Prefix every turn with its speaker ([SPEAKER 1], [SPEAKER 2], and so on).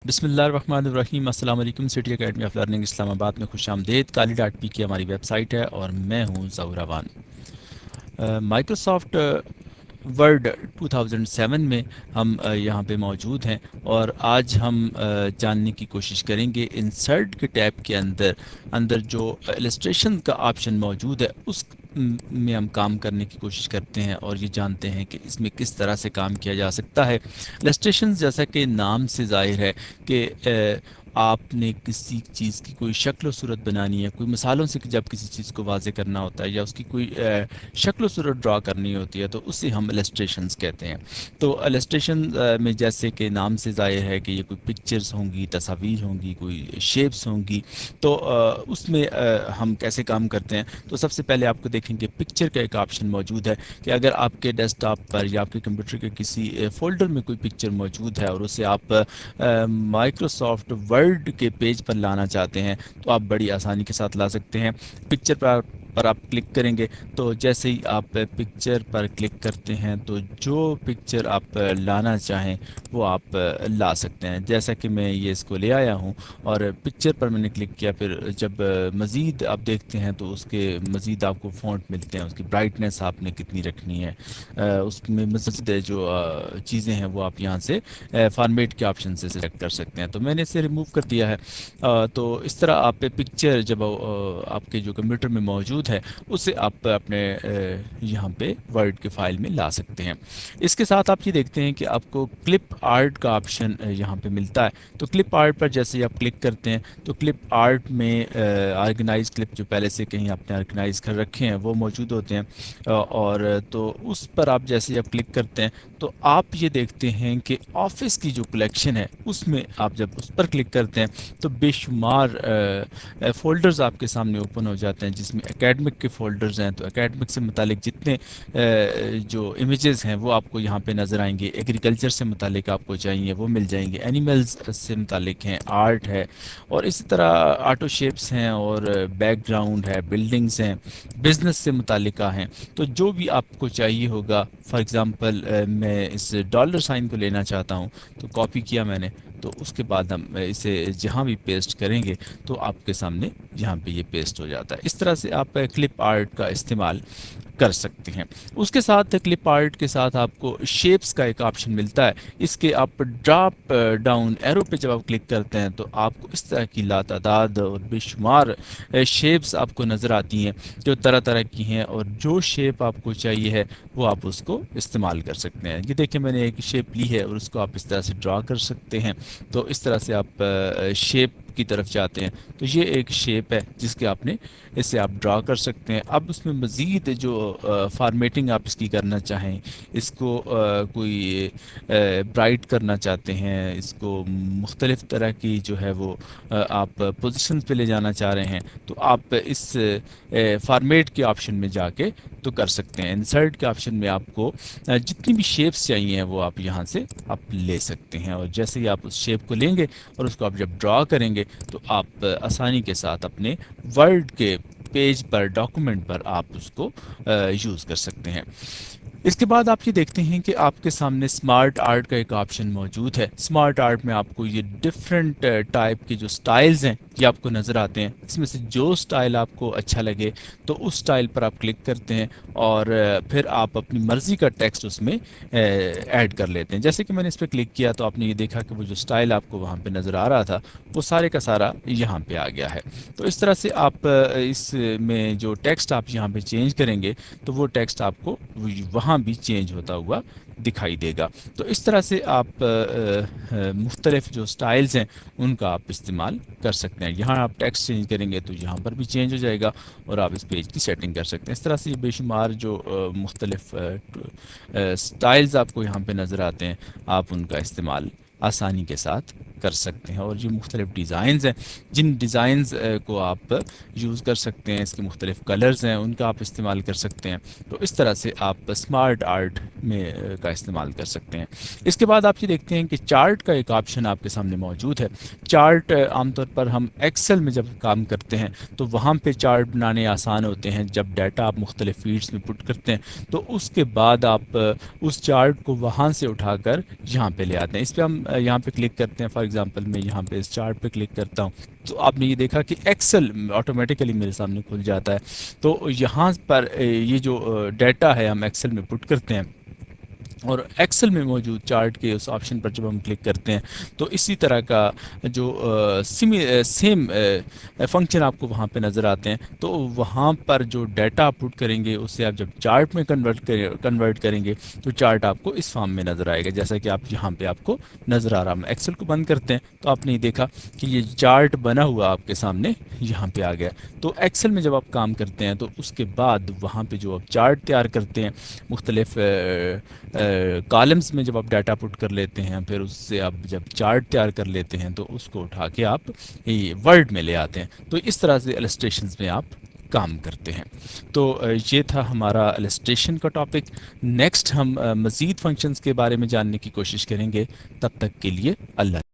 [SPEAKER 1] بسم اللہ الرحمن الرحیم۔ السلام علیکم۔ سٹی اکیڈمی آف لرننگ اسلام آباد میں خوش آمدید۔ کالی ڈاٹ پی کی ہماری ویب سائٹ ہے اور میں ہوں ظہور روان۔ مائکروسافٹ ورڈ 2007 میں ہم یہاں پہ موجود ہیں اور آج ہم جاننے کی کوشش کریں گے انسرٹ کے ٹیب کے اندر جو السٹریشن کا آپشن موجود ہے اس میں ہم کام کرنے کی کوشش کرتے ہیں اور یہ جانتے ہیں کہ اس میں کس طرح سے کام کیا جا سکتا ہے۔ السٹریشن جیسا کہ نام سے ظاہر ہے کہ آپ نے کسی چیز کی کوئی شکل و صورت بنانی ہے، کوئی مثالوں سے جب کسی چیز کو واضح کرنا ہوتا ہے یا اس کی کوئی شکل و صورت ڈرا کرنی ہوتی ہے تو اسے ہم السٹریشنز کہتے ہیں۔ تو السٹریشن میں جیسے کہ نام سے ظاہر ہے کہ یہ کوئی پکچرز ہوں گی، تصاویر ہوں گی، کوئی شیپس ہوں گی، تو اس میں ہم کیسے کام کرتے ہیں۔ تو سب سے پہلے آپ کو دیکھیں کہ پکچر کا ایک آپشن موجود ہے کہ اگر آپ کے ڈیسک ٹاپ پر یا آپ کے کمپیوٹر کے کسی فولڈر میں کوئی پکچر موجود ہے اور اسے آپ مائکروسافٹ ورڈ کے پیج پر لانا چاہتے ہیں تو آپ بڑی آسانی کے ساتھ لا سکتے ہیں۔ پکچر پر آپ کلک کریں گے تو جیسے ہی آپ پکچر پر کلک کرتے ہیں تو جو پکچر آپ لانا چاہیں وہ آپ لا سکتے ہیں۔ جیسا کہ میں یہ اس کو لے آیا ہوں اور پکچر پر میں نے کلک کیا، پھر جب مزید آپ دیکھتے ہیں تو اس کے مزید آپ کو فونٹ ملتے ہیں، اس کی برائٹنس آپ نے کتنی رکھنی ہے، اس میں مزید جو چیزیں ہیں وہ آپ یہاں سے فارمیٹ کے آپشن سے سلیکٹ کر سکتے ہیں۔ تو میں نے اسے ریموو کر دیا ہے۔ تو اس طرح آپ پکچر جب آپ کے جو کمپیوٹر میں موجود ہے اسے آپ اپنے یہاں پہ ورڈ کے فائل میں لا سکتے ہیں۔ اس کے ساتھ آپ یہ دیکھتے ہیں کہ آپ کو کلپ آرٹ کا آپشن یہاں پہ ملتا ہے۔ تو کلپ آرٹ پر جیسے ہی آپ کلک کرتے ہیں تو کلپ آرٹ میں آرگنائز کلپ جو پہلے سے کہیں آپ نے آرگنائز کر رکھے ہیں وہ موجود ہوتے ہیں، اور تو اس پر آپ جیسے ہی آپ کلک کرتے ہیں تو آپ یہ دیکھتے ہیں کہ آفس کی جو کلیکشن ہے اس میں آپ جب اس پر کلک کرتے ہیں تو بے شمار فولڈرز آپ کے سامنے اوپن ہو جاتے ہیں جس میں اکیڈمک کے فولڈرز ہیں۔ تو اکیڈمک سے متعلق جتنے جو امیجز ہیں وہ آپ کو یہاں پہ نظر آئیں گے۔ ایگریکلچر سے متعلق آپ کو چاہیے وہ مل جائیں گے، اینیملز سے متعلق ہیں، آرٹ ہے، اور اسی طرح آٹو شیپس ہیں اور بیک گراؤنڈ ہے، بلڈنگز ہیں، بزنس سے متعلقہ ہیں۔ تو جو بھی آپ کو چاہیے ہوگا، فار ایگزامپل میں اس ڈالر سائن کو لینا چاہتا ہوں تو کاپی کیا میں نے، تو اس کے بعد ہم اسے جہاں بھی پیسٹ کریں گے تو آپ کے سامنے یہاں پہ یہ پیسٹ ہو جاتا ہے۔ اس طرح سے آپ کلپ آرٹ کا استعمال کر سکتے ہیں۔ اس کے ساتھ کلپ آرٹ کے ساتھ آپ کو شیپس کا ایک آپشن ملتا ہے۔ اس کے آپ ڈراپ ڈاؤن ایرو پہ جب آپ کلک کرتے ہیں تو آپ کو اس طرح کی لاتعداد اور بے شمار شیپس آپ کو نظر آتی ہیں جو طرح طرح کی ہیں، اور جو شیپ آپ کو چاہیے ہے وہ آپ اس کو استعمال کر سکتے ہیں۔ یہ دیکھیں میں نے ایک شیپ لی ہے اور اس کو آپ اس طرح سے ڈرا کر سکتے ہیں۔ تو اس طرح سے آپ شیپ کی طرف جاتے ہیں تو یہ ایک شیپ ہے جس کے آپ نے اسے آپ ڈرا کر سکتے ہیں۔ اب اس میں مزید جو فارمیٹنگ آپ اس کی کرنا چاہیں، اس کو کوئی برائٹ کرنا چاہتے ہیں، اس کو مختلف طرح کی جو ہے وہ آپ پوزیشن پہ لے جانا چاہ رہے ہیں تو آپ اس فارمیٹ کے آپشن میں جا کے تو کر سکتے ہیں۔ انسرٹ کے آپشن میں آپ کو جتنی بھی شیپس چاہیے ہیں وہ آپ یہاں سے آپ لے سکتے ہیں، اور جیسے ہی آپ اس شیپ کو لیں گے اور اس کو آپ جب ڈرا کریں گے تو آپ آسانی کے ساتھ اپنے ورڈ کے پیج پر، ڈاکومنٹ پر آپ اس کو یوز کر سکتے ہیں۔ اس کے بعد آپ یہ دیکھتے ہیں کہ آپ کے سامنے سمارٹ آرٹ کا ایک آپشن موجود ہے۔ سمارٹ آرٹ میں آپ کو یہ ڈفرینٹ ٹائپ کے جو سٹائلز ہیں یہ آپ کو نظر آتے ہیں۔ اس میں سے جو سٹائل آپ کو اچھا لگے تو اس سٹائل پر آپ کلک کرتے ہیں اور پھر آپ اپنی مرضی کا ٹیکسٹ اس میں ایڈ کر لیتے ہیں۔ جیسے کہ میں نے اس پہ کلک کیا تو آپ نے یہ دیکھا کہ وہ جو سٹائل آپ کو وہاں پہ نظر آ رہا تھا وہ سارے کا سارا یہاں پہ آ گیا ہے۔ تو اس طرح سے آپ اس میں جو ٹیکسٹ آپ یہاں پہ چینج کریں گے تو وہ ٹیکسٹ آپ کو وہاں بھی چینج ہوتا ہوا دکھائی دے گا۔ تو اس طرح سے آپ مختلف جو سٹائلز ہیں ان کا آپ استعمال کر سکتے ہیں۔ یہاں آپ ٹیکسٹ چینج کریں گے تو یہاں پر بھی چینج ہو جائے گا اور آپ اس پیج کی سیٹنگ کر سکتے ہیں۔ اس طرح سے یہ بے شمار جو مختلف سٹائلز آپ کو یہاں پہ نظر آتے ہیں آپ ان کا استعمال آسانی کے ساتھ کر سکتے ہیں، اور یہ مختلف ڈیزائنز ہیں جن ڈیزائنز کو آپ یوز کر سکتے ہیں، اس کے مختلف کلرز ہیں ان کا آپ استعمال کر سکتے ہیں۔ تو اس طرح سے آپ اسمارٹ آرٹ میں کا استعمال کر سکتے ہیں۔ اس کے بعد آپ یہ دیکھتے ہیں کہ چارٹ کا ایک آپشن آپ کے سامنے موجود ہے۔ چارٹ عام طور پر ہم ایکسل میں جب کام کرتے ہیں تو وہاں پہ چارٹ بنانے آسان ہوتے ہیں۔ جب ڈیٹا آپ مختلف فیلڈز میں پٹ کرتے ہیں تو اس کے بعد آپ اس چارٹ کو وہاں سے اٹھا کر یہاں پہ لے آتے ہیں۔ اس پہ ہم یہاں پہ کلک کرتے ہیں، فار ایگزامپل میں یہاں پہ اس چارٹ پہ کلک کرتا ہوں تو آپ نے یہ دیکھا کہ ایکسل آٹومیٹیکلی میرے سامنے کھل جاتا ہے. تو یہاں پر یہ جو ڈیٹا ہے ہم ایکسل میں پٹ کرتے ہیں، اور ایکسل میں موجود چارٹ کے اس آپشن پر جب ہم کلک کرتے ہیں تو اسی طرح کا جو سیم فنکشن آپ کو وہاں پہ نظر آتے ہیں. تو وہاں پر جو ڈیٹا آپ پٹ کریں گے اسے آپ جب چارٹ میں کنورٹ کریں گے تو چارٹ آپ کو اس فارم میں نظر آئے گا، جیسا کہ آپ یہاں پہ آپ کو نظر آ رہا. ہم ایکسل کو بند کرتے ہیں تو آپ نے دیکھا کہ یہ چارٹ بنا ہوا آپ کے سامنے یہاں پہ آ گیا. تو ایکسل میں جب آپ کام کرتے ہیں تو اس کے بعد وہاں پہ جو آپ چارٹ تیار کرتے ہیں مختلف کالمز میں، جب آپ ڈیٹا پٹ کر لیتے ہیں پھر اس سے آپ جب چارٹ تیار کر لیتے ہیں تو اس کو اٹھا کے آپ ورڈ میں لے آتے ہیں. تو اس طرح سے السٹریشنز میں آپ کام کرتے ہیں. تو یہ تھا ہمارا السٹریشن کا ٹاپک. نیکسٹ ہم مزید فنکشنز کے بارے میں جاننے کی کوشش کریں گے. تب تک کے لیے اللہ